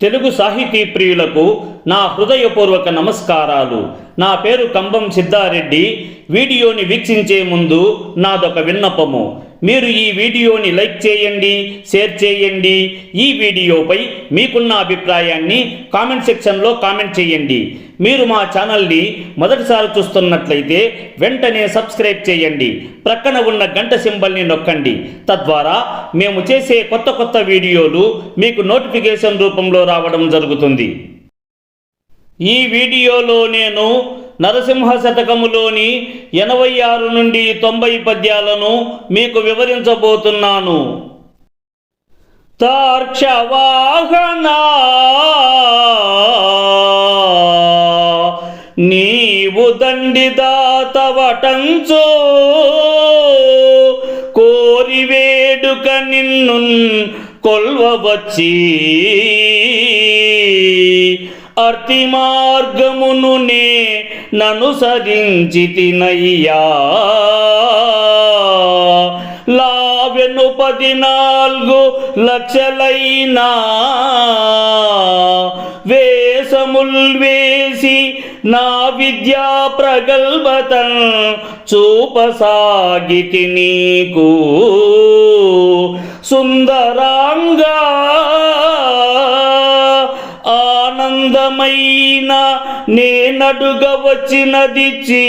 తెలుగు సాహితీ ప్రియులకు నా హృదయపూర్వక నమస్కారాలు. నా పేరు కంబం సిద్ధారెడ్డి. వీడియోని వీక్షించే ముందు నాదొక విన్నపము. మీరు ఈ వీడియోని లైక్ చేయండి, షేర్ చేయండి. ఈ వీడియోపై మీకున్న అభిప్రాయాన్ని కామెంట్ సెక్షన్లో కామెంట్ చేయండి. మీరు మా ఛానల్ని మొదటిసారి చూస్తున్నట్లయితే వెంటనే సబ్స్క్రైబ్ చేయండి. ప్రక్కన ఉన్న గంట సింబల్ని నొక్కండి. తద్వారా మేము చేసే కొత్త వీడియోలు మీకు నోటిఫికేషన్ రూపంలో రావడం జరుగుతుంది. ఈ వీడియోలో నేను నరసింహ శతకములోని 86 నుండి 90 పద్యాలను మీకు వివరించబోతున్నాను. తార్క్షవాహనా నీవు దండిదాతవటంచో కోరి వేడుక నిన్ను కొల్వవచ్చి అర్తి మార్గమును ననుసరించితినయ్యా లావెను 14 లక్షలైనా వేషముల్ వేసి నా విద్యా ప్రగల్భతన్ చూపసాగితి నీకు సుందరాంగా ఆనందమైన నేనడుగ వచ్చినదిచ్చి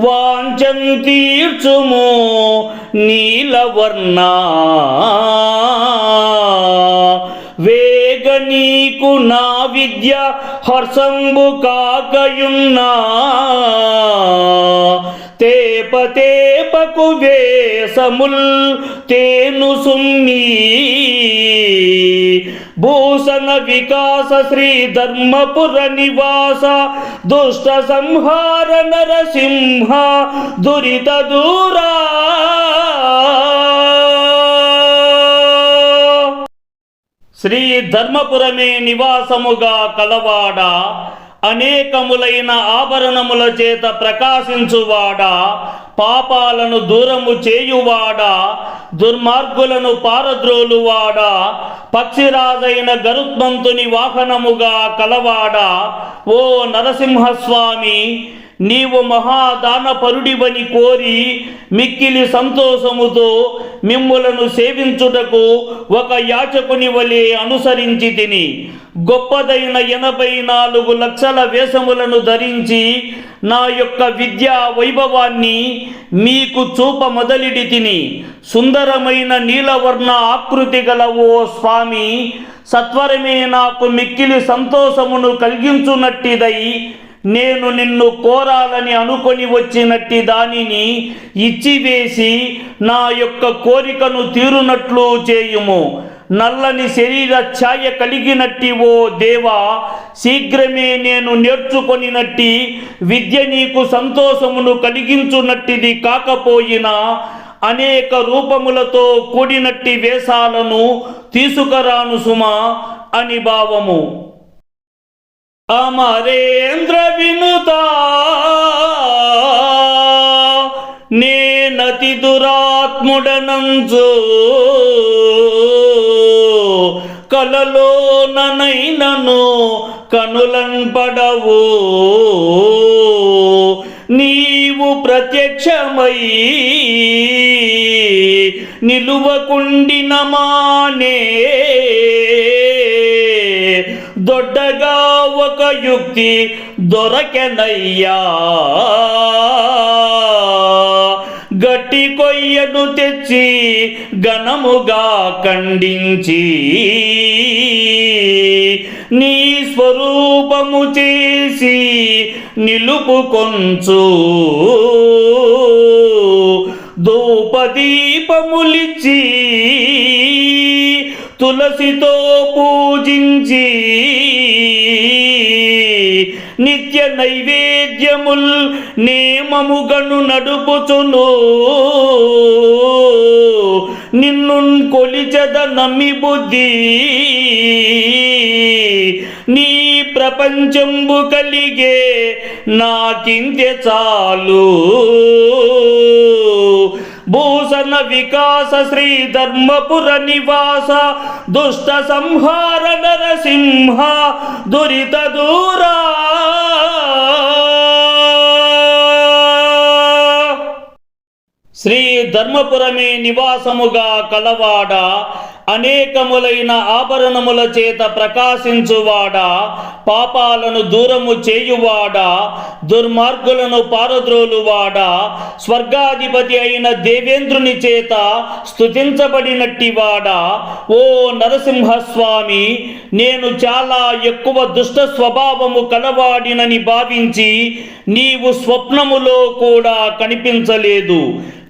వాంఛం తీర్చుము నీలవర్ణ వేగ నీకు నా విద్య హర్షంబు కాకయున్నా తేపకు వేషముల్ తేను సున్ని భూషణ వికాస శ్రీ ధర్మపుర నివాస దుష్ట సంహార నరసింహ దురిత దూరా శ్రీ ధర్మపురమే నివాసముగా కలవాడా అనేకములైన ఆభరణముల చేత ప్రకాశించువాడా పాపాలను దూరము చేయువాడా దుర్మార్గులను పారద్రోలువాడా పక్షిరాజైన గరుత్మంతుని వాహనముగా కలవాడా ఓ నరసింహస్వామి నీవు మహాదానపరుడివని కోరి మిక్కిలి సంతోషముతో మిమ్ములను సేవించుటకు ఒక యాచకుని వలె అనుసరించి తిని గొప్పదైన 84 లక్షల వేషములను ధరించి నా యొక్క విద్యా వైభవాన్ని మీకు చూప మొదలిడి తిని సుందరమైన నీలవర్ణ ఆకృతి గల ఓ స్వామి సత్వరమే నాకు మిక్కిలి సంతోషమును కలిగించునట్టిదై నేను నిన్ను కోరాలని అనుకొని వచ్చినట్టి దానిని ఇచ్చివేసి నా యొక్క కోరికను తీరునట్లు చేయుము. నల్లని శరీర ఛాయ కలిగినట్టి ఓ దేవా శీఘ్రమే నేను నేర్చుకొనినట్టి విద్య నీకు సంతోషమును కలిగించునట్టిది కాకపోయినా అనేక రూపములతో కూడినట్టి వేషాలను తీసుకురాను సుమా అని భావము. అమరేంద్ర వినుతా నేనతి దురాత్ముడనంచు కలలోననైనను కనులన్ పడవు నీవు ప్రత్యక్షమై నిలువకుండిన మానే దొడ్డగా ఒక యుక్తి దొరకెనయ్యా గట్టి కొయ్యను తెచ్చి ఘనముగా ఖండించి నీ స్వరూపము చేసి నిలుపుకొంచు ధూపదీపములిచ్చి తులసితో పూజించి నిత్య నైవేద్యముల్ నేమముగను నడుపుచును నిన్ను కొలిచెద నమ్మి బుద్ధి నీ ప్రపంచంబు కలిగే నాకింతే చాలు భూషణ వికాస శ్రీ ధర్మపుర నివాస దుష్ట సంహార నరసింహ దురిత దూరా శ్రీ ధర్మపురమే నివాసముగా కలవాడ అనేకములైన ఆభరణముల చేత ప్రకాశించువాడా పాపాలను దూరము చేయువాడా దుర్మార్గులను పారద్రోలువాడా స్వర్గాధిపతి అయిన దేవేంద్రుని చేత స్తుతించబడినట్టివాడా ఓ నరసింహస్వామి, నేను చాలా ఎక్కువ దుష్ట స్వభావము కలవాడినని భావించి నీవు స్వప్నములో కూడా కనిపించలేదు.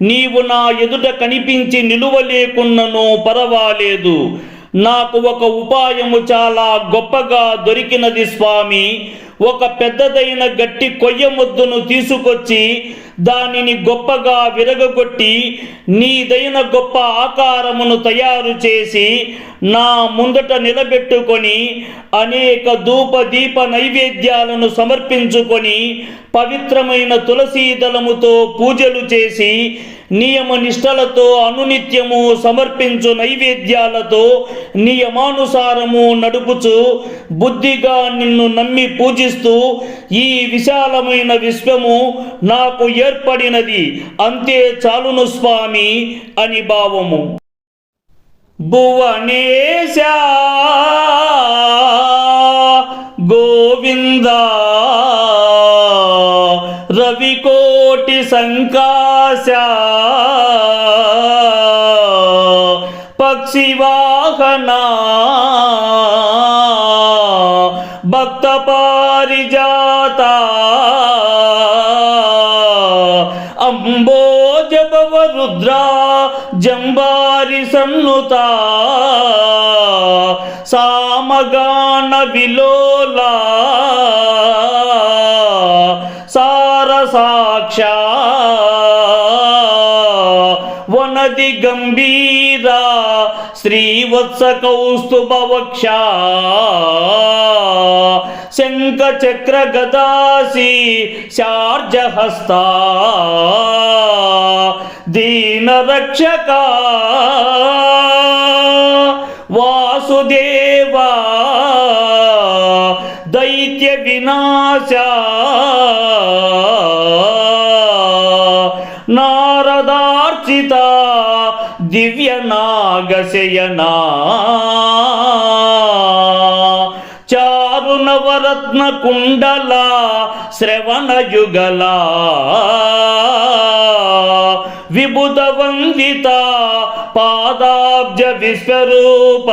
నీవు నా ఎదుట కనిపించి నిలువలేకున్నను పరవాలేదు. నాకు ఒక ఉపాయము చాలా గొప్పగా దొరికినది స్వామి. ఒక పెద్దదైన గట్టి కొయ్య ముద్దును తీసుకొచ్చి దానిని గొప్పగా విరగగొట్టి నీదైన గొప్ప ఆకారమును తయారు చేసి నా ముందట నిలబెట్టుకొని అనేక ధూప దీప నైవేద్యాలను సమర్పించుకొని పవిత్రమైన తులసీ దళముతో పూజలు చేసి నియమ నిష్టలతో అనునిత్యము సమర్పించు నైవేద్యాలతో నియమానుసారము నడుపుచు బుద్ధిగా నిన్ను నమ్మి పూజిస్తూ ఈ విశాలమైన విశ్వము నాకు ఏర్పడినది, అంతే చాలును స్వామి అని భావము. భువనేశ గోవింద రవికోటి సంకాశ పక్షివాహనా భక్త పారిజాత అంబోజభవ రుద్రా జంబారి సన్నుత సామగాన విలోలా సారసాక్ష వనది గంభీరా శ్రీవత్స కౌస్తుభ వక్ష శంఖ చక్ర గదాసి శార్జహస్త దీన రక్షక వాసుదేవ దైత్య వినాశ నారదార్చిత దివ్య నాగశయనా చారు నవరత్న కుండల శ్రవణ యుగల విబుధ వందిత పాదాబ్జ విశ్వరూప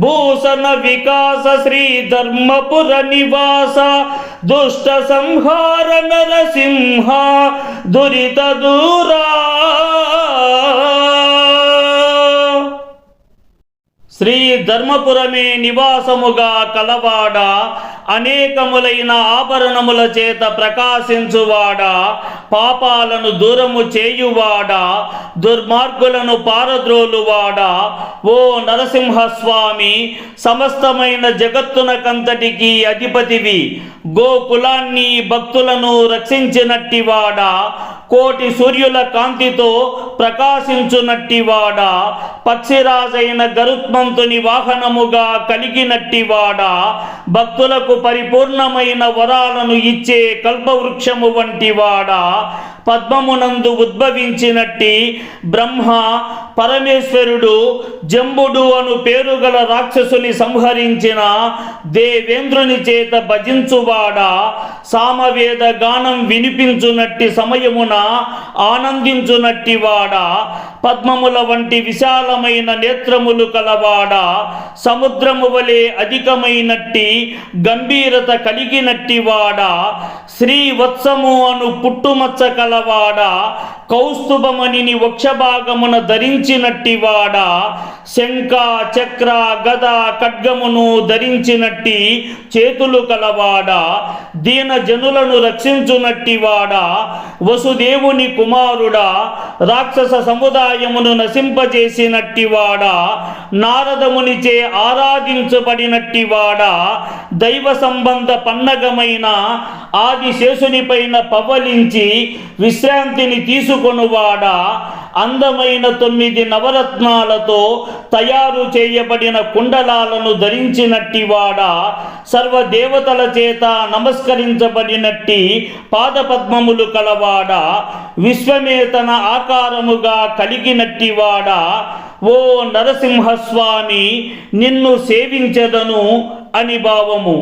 భూషణ వికాస శ్రీ ధర్మపుర నివాస దుష్ట సంహార నరసింహ దురిత దూరా శ్రీ ధర్మపురమే నివాసముగా కలవాడ అనేకములైన ఆభరణముల చేత ప్రకాశించువాడా పాపాలను దూరము చేయువాడా దుర్మార్గులను పారద్రోలువాడా ఓ నరసింహస్వామి, సమస్తమైన జగత్తునకంతటికి అధిపతివి. గోకులాన్ని భక్తులను రక్షించినట్టివాడా కోటి సూర్యుల కాంతితో ప్రకాశించునట్టివాడా పక్షిరాజైన గరుత్మంతుని వాహనముగా కలిగినట్టివాడా భక్తులకు పరిపూర్ణమైన వరాలను ఇచ్చే కల్పవృక్షము వంటివాడా పద్మమునందు ఉద్భవించినట్టి బ్రహ్మ పరమేశ్వరుడు జంబుడు అను పేరుగల రాక్షసుని సంహరించిన దేవేంద్రుని చేత భజించువాడా సామవేద గానం వినిపించునట్టి సమయమున ఆనందించునట్టివాడా పద్మముల వంటి విశాలమైన నేత్రములు కలవాడా సముద్రము వలె అధికమైనట్టి గంభీరత కలిగినట్టివాడా శ్రీవత్సము అను పుట్టుమచ్చ కలవాడా కౌస్తుభమణిని వక్షభాగమున ధరించినట్టివాడా, శంఖ చక్ర గద ఖడ్గమును ధరించినట్టి చేతులు కలవాడా, దీన జనులను రక్షించునట్టివాడా, వసుదేవుని కుమారుడా, రాక్షస సముదాయమును నశింపజేసినట్టివాడా, నారదమునిచే ఆరాధించబడినట్టివాడా, దైవ సంబంధ పన్నగమైన ఆదిశేషునిపైన పవలించి విశ్రాంతిని తీసుకొనువాడా, అందమైన 9 నవరత్నాలతో తయారు చేయబడిన కుండలాలను ధరించినట్టివాడా, సర్వదేవతల చేత నమస్కరించబడినట్టి పాదపద్మములు కలవాడా, విశ్వమే తన ఆకారముగా కలిగినట్టివాడా, ఓ నరసింహస్వామి నిన్ను సేవించదను అని భావము.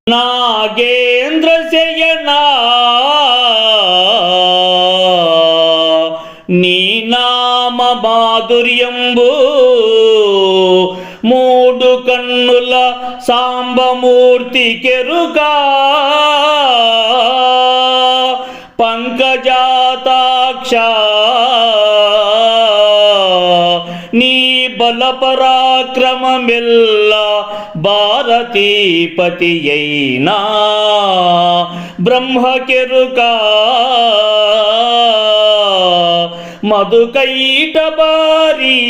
నాగేంద్ర శయనా నీ నామ మాధుర్యంబు, 3 కన్నుల సాంబమూర్తి కెరుగా, పంకజాతాక్ష నీ బల పరాక్రమమెల్ల భారతీపతి అయినా బ్రహ్మకెరుకా, మధుకైటబారి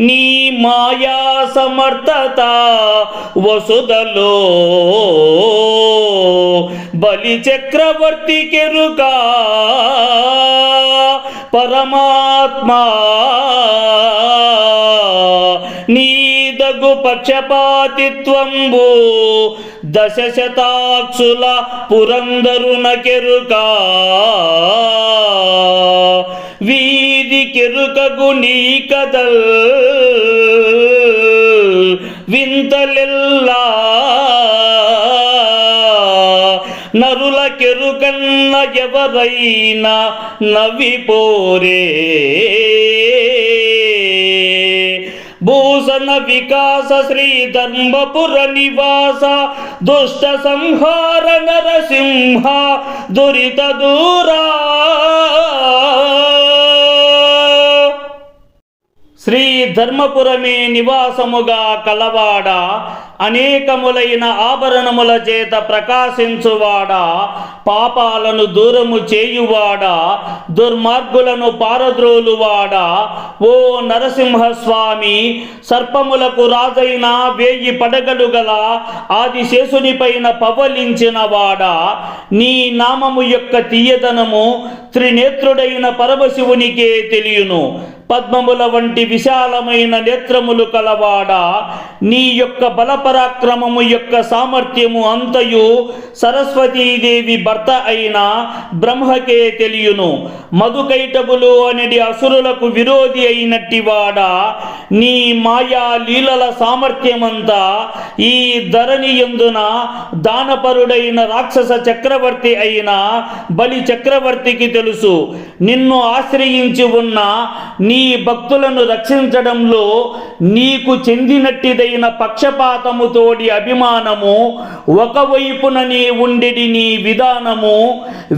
నీ మాయా సమర్థత వసుదలో, బలి చక్రవర్తి కెరుకా పరమాత్మా, నీదగు పక్షపాతిత్వంబు 10 శతాక్షుల పురందరున కెరుకా, వీధి కెరుకగు నీ కదల్ వింతలెల్లా, నరుల కెరుకన్న ఎవరైనా నవ్విపోరే, భూషణ వికాస శ్రీ ధర్మపుర నివాస, దుష్ట సంహార నరసింహ దురిత దూరా, శ్రీ ధర్మపురమే నివాసముగా కలవాడా, అనేకములైన ఆభరణముల చేత ప్రకాశించువాడా, పాపాలను దూరము చేయువాడా, దుర్మార్గులను పారద్రోలువాడా, ఓ నరసింహస్వామి సర్పములకు రాజైన 1000 పడగలు గల ఆదిశేషునిపైన పవలించిన వాడా, నీ నామము యొక్క తీయదనము త్రినేత్రుడైన పరమశివునికే తెలియును. పద్మముల వంటి విశాలమైన నేత్రములు కలవాడా, నీ యొక్క బలపరాక్రమము యొక్క సామర్థ్యము అంతయు సరస్వతీదేవి భర్త అయిన బ్రహ్మకే తెలియును. మధుకైటబులు అనేది అసురులకు విరోధి అయినట్టివాడా, నీ మాయా లీలల సామర్థ్యమంతా ఈ ధరణి యందున దానపరుడైన రాక్షస చక్రవర్తి అయిన బలి చక్రవర్తికి తెలుసు. నిన్ను ఆశ్రయించి ఉన్న నీ భక్తులను రక్షించడంలో నీకు చెందినట్టిదైన పక్షపాతముతోడి అభిమానము, ఒకవైపుననే ఉండెడి నీ విధానము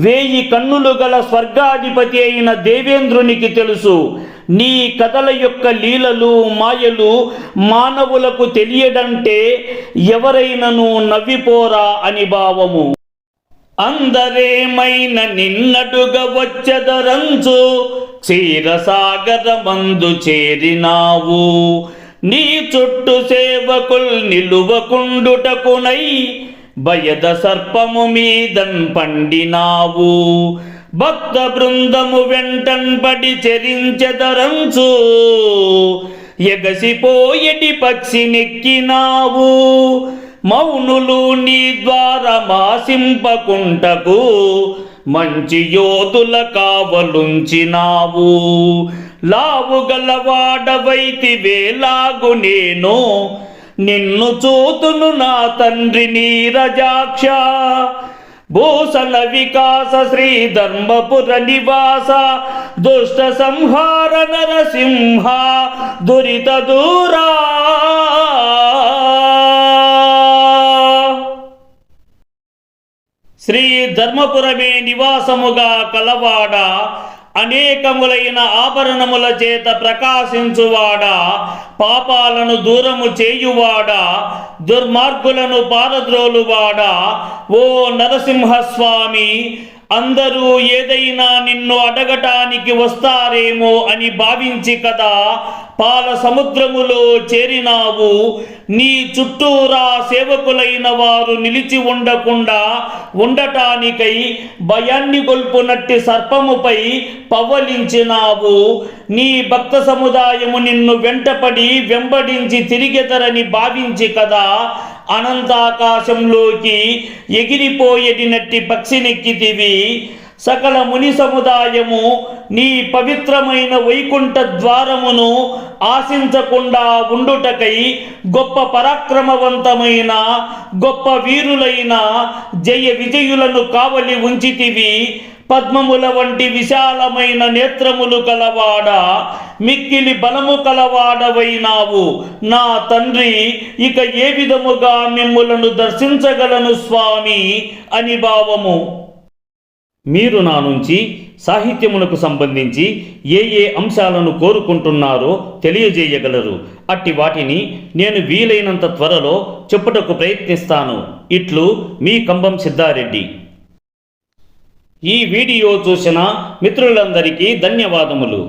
1000 కన్నులు గల స్వర్గాధిపతి అయిన దేవేంద్రునికి తెలుసు. నీ కథల యొక్క లీలలు మాయలు మానవులకు తెలియడంటే ఎవరైనను నవ్విపోరా అని భావము. అందరేమైన నిన్నటుగా వచ్చెదరంచు క్షీరసాగరమందు చేరినావు, నీ చుట్టూ సేవకుల్ నిలువకుండుటకునై భయద సర్పము మీదన్ పండినావు, భక్త బృందము వెంటన్ పడి చెరించెదరంచు ఎగసిపోయటి పక్షి నెక్కినావు, మౌనులు నీ ద్వారమాసింపకుంటకు మంచి యోధుల కావలుంచినావు, లావుగలవాడవైతి వేలాగు నేను నిన్ను చూతును నా తండ్రి నీరజాక్ష, భూషణ వికాస శ్రీ ధర్మపుర నివాస, దుష్ట సంహార నరసింహ దురిత దూరా. శ్రీ ధర్మపురమే నివాసముగా కలవాడ, అనేకములైన ఆభరణముల చేత ప్రకాశించువాడా, పాపాలను దూరము చేయువాడా, దుర్మార్గులను పారద్రోలువాడా, ఓ నరసింహస్వామి, అందరూ ఏదైనా నిన్ను అడగటానికి వస్తారేమో అని భావించి కదా పాల సముద్రములో చేరినావు. నీ చుట్టూరా సేవకులైన వారు నిలిచి ఉండకుండా ఉండటానికై భయాన్ని గొల్పునట్టి సర్పముపై పవ్వలించినావు. నీ భక్త సముదాయము నిన్ను వెంబడించి తిరిగెదరని భావించి కదా అనంతాకాశంలోకి ఎగిరిపోయేటినట్టి పక్షినెక్కితివి. సకల ముని సముదాయము నీ పవిత్రమైన వైకుంఠ ద్వారమును ఆశించకుండా ఉండుటకై గొప్ప పరాక్రమవంతమైన గొప్ప వీరులైన జయ విజయులను కావలి ఉంచితివి. పద్మముల వంటి విశాలమైన నేత్రములు కలవాడ, మిక్కిలి బలము కలవాడవైనావు నా తండ్రి. ఇక ఏ విధముగా మిమ్ములను దర్శించగలను స్వామి అని భావము. మీరు నా నుంచి సాహిత్యమునకు సంబంధించి ఏ ఏ అంశాలను కోరుకుంటున్నారో తెలియజేయగలరు. అట్టి వాటిని నేను వీలైనంత త్వరలో చెప్పుటకు ప్రయత్నిస్తాను. ఇట్లు మీ కంబం సిద్ధారెడ్డి. ఈ వీడియో చూసిన మిత్రులందరికీ ధన్యవాదములు.